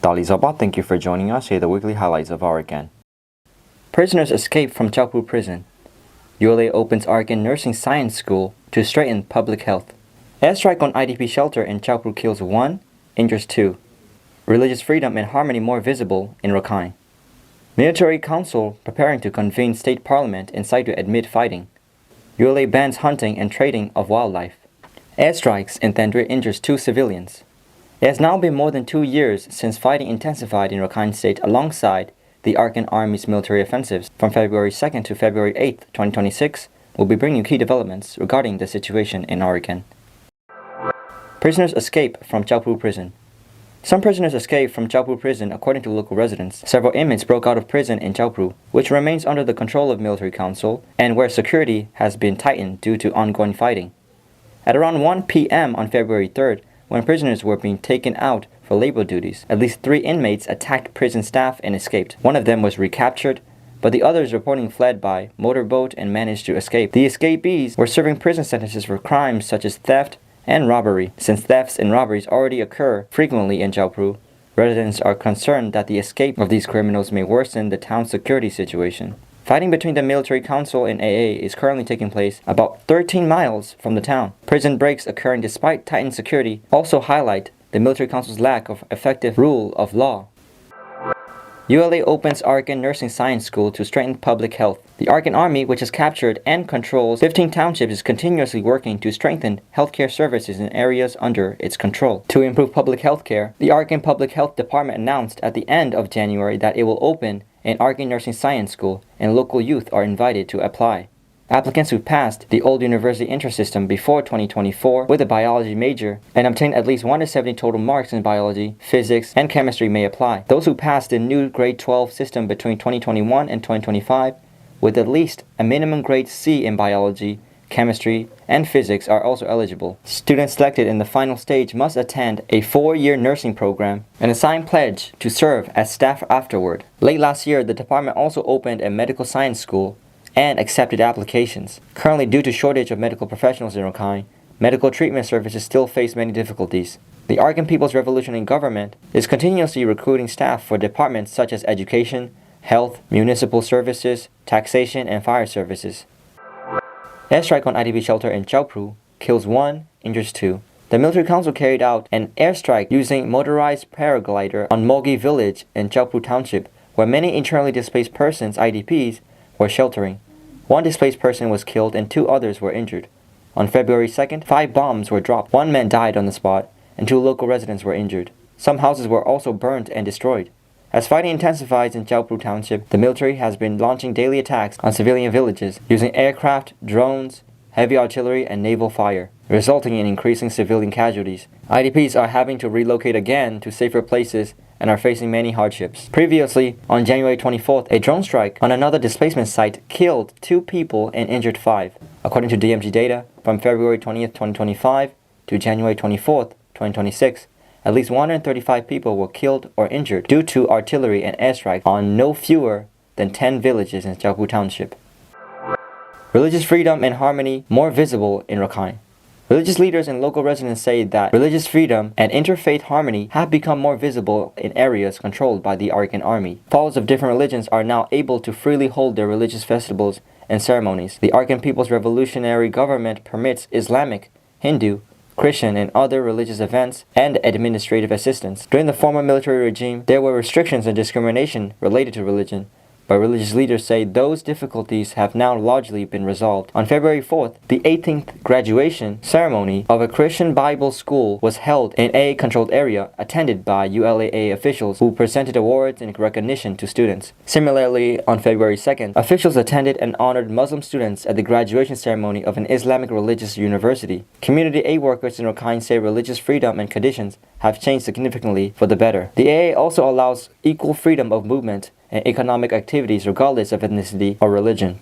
Dalizaba, thank you for joining us. Here are the weekly highlights of Arakan. Prisoners escape from Kyaukphyu Prison. ULA opens Arakan Nursing Science School to strengthen public health. Airstrike on IDP shelter in Kyaukphyu kills 1, injures 2. Religious freedom and harmony more visible in Rakhine. Military Council preparing to convene State Parliament in Sittwe amid fighting. ULA bans hunting and trading of wildlife. Airstrikes in Thandwe injures 2 civilians. It has now been more than 2 years since fighting intensified in Arakan State alongside the Arakan Army's military offensives. From February 2nd to February 8th, 2026, we'll be bringing you key developments regarding the situation in Arakan. Prisoners escape from Kyaukphyu Prison. Some prisoners escaped from Kyaukphyu Prison according to local residents. Several inmates broke out of prison in Kyaukphyu, which remains under the control of Military Council and where security has been tightened due to ongoing fighting. At around 1 p.m. on February 3rd, when prisoners were being taken out for labor duties, at least 3 inmates attacked prison staff and escaped. One of them was recaptured, but the others reporting fled by motorboat and managed to escape. The escapees were serving prison sentences for crimes such as theft and robbery. Since thefts and robberies already occur frequently in Kyaukphyu, residents are concerned that the escape of these criminals may worsen the town's security situation. Fighting between the Military Council and AA is currently taking place about 13 miles from the town. Prison breaks occurring despite tightened security also highlight the Military Council's lack of effective rule of law. ULA opens Arakan Nursing Science School to strengthen public health. The Arakan Army, which has captured and controls 15 townships, is continuously working to strengthen healthcare services in areas under its control. To improve public health care, the Arakan Public Health Department announced at the end of January that it will open an Arakan Nursing Science School, and local youth are invited to apply. Applicants who passed the old university entrance system before 2024 with a biology major and obtained at least 1 to 70 total marks in biology, physics, and chemistry may apply. Those who passed the new grade 12 system between 2021 and 2025 with at least a minimum grade C in biology, chemistry, and physics are also eligible. Students selected in the final stage must attend a 4-year nursing program and a signed pledge to serve as staff afterward. Late last year, the department also opened a medical science school and accepted applications. Currently, due to shortage of medical professionals in Rakhine, medical treatment services still face many difficulties. The Arakan People's Revolutionary Government is continuously recruiting staff for departments such as education, health, municipal services, taxation, and fire services. Airstrike on IDP shelter in Kyaukphyu kills 1, injures 2. The Military Council carried out an airstrike using motorized paraglider on Mogi village in Kyaukphyu Township, where many internally displaced persons, IDPs, were sheltering. 1 displaced person was killed and 2 others were injured. On February 2nd, 5 bombs were dropped. 1 man died on the spot and 2 local residents were injured. Some houses were also burnt and destroyed. As fighting intensifies in Kyaukphyu Township, the military has been launching daily attacks on civilian villages using aircraft, drones, heavy artillery, and naval fire, resulting in increasing civilian casualties. IDPs are having to relocate again to safer places and are facing many hardships. Previously, on January 24th, a drone strike on another displacement site killed 2 people and injured 5. According to DMG data, from February 20th, 2025 to January 24th, 2026, at least 135 people were killed or injured due to artillery and airstrike on no fewer than 10 villages in Kyaukphyu Township. Religious freedom and harmony more visible in Rakhine. Religious leaders and local residents say that religious freedom and interfaith harmony have become more visible in areas controlled by the Arakan Army. Followers of different religions are now able to freely hold their religious festivals and ceremonies. The Arakan People's Revolutionary Government permits Islamic, Hindu, Christian, and other religious events and administrative assistance. During the former military regime, there were restrictions and discrimination related to religion, but religious leaders say those difficulties have now largely been resolved. On February 4th, the 18th graduation ceremony of a Christian Bible school was held in a controlled area, attended by ULAA officials who presented awards in recognition to students. Similarly, on February 2nd, officials attended and honored Muslim students at the graduation ceremony of an Islamic religious university. Community aid workers in Rakhine say religious freedom and conditions have changed significantly for the better. The AA also allows equal freedom of movement and economic activities regardless of ethnicity or religion.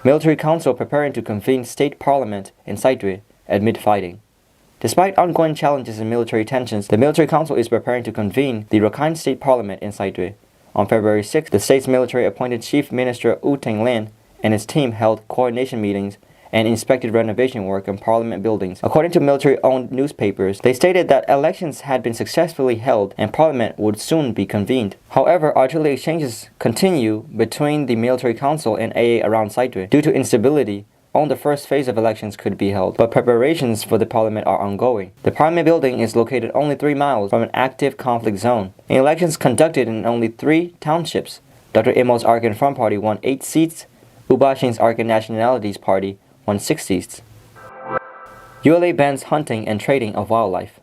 Military Council preparing to convene State Parliament in Sittwe amid fighting. Despite ongoing challenges and military tensions, the Military Council is preparing to convene the Arakan State Parliament in Sittwe. On February 6th, the state's military appointed Chief Minister Teng Lin and his team held coordination meetings and inspected renovation work in parliament buildings. According to military-owned newspapers, they stated that elections had been successfully held and parliament would soon be convened. However, artillery exchanges continue between the military council and AA around Sittwe. Due to instability, only the first phase of elections could be held, but preparations for the parliament are ongoing. The parliament building is located only 3 miles from an active conflict zone. In elections conducted in only 3 townships, Dr. Imo's Arakan Front Party won 8 seats, Ubashin's Arakan Nationalities Party won 6 seats. ULA bans hunting and trading of wildlife.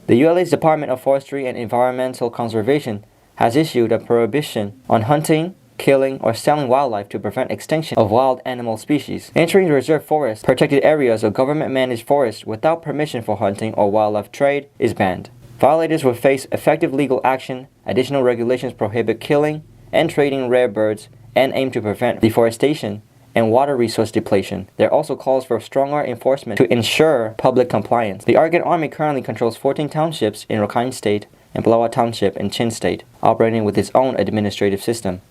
The ULA's Department of Forestry and Environmental Conservation has issued a prohibition on hunting, killing, or selling wildlife to prevent extinction of wild animal species. Entering reserve forests, protected areas, or government-managed forests without permission for hunting or wildlife trade is banned. Violators will face effective legal action. Additional regulations prohibit killing and trading rare birds and aim to prevent deforestation and water resource depletion. There also calls for stronger enforcement to ensure public compliance. The Arakan Army currently controls 14 townships in Arakan State and Blawa Township in Chin State, operating with its own administrative system.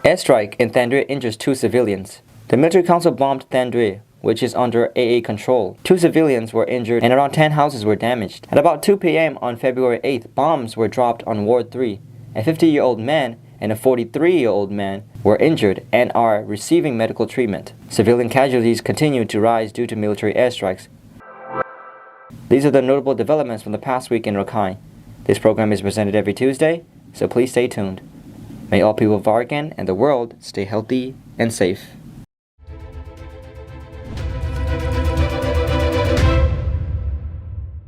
Airstrike in Thandwe injures 2 civilians. The military council bombed Thandwe, which is under AA control. 2 civilians were injured and around 10 houses were damaged. At about 2 p.m. on February 8th, bombs were dropped on Ward 3. A 50-year-old man and a 43-year-old man were injured and are receiving medical treatment. Civilian casualties continue to rise due to military airstrikes. These are the notable developments from the past week in Rakhine. This program is presented every Tuesday, so please stay tuned. May all people of Arakan and the world stay healthy and safe.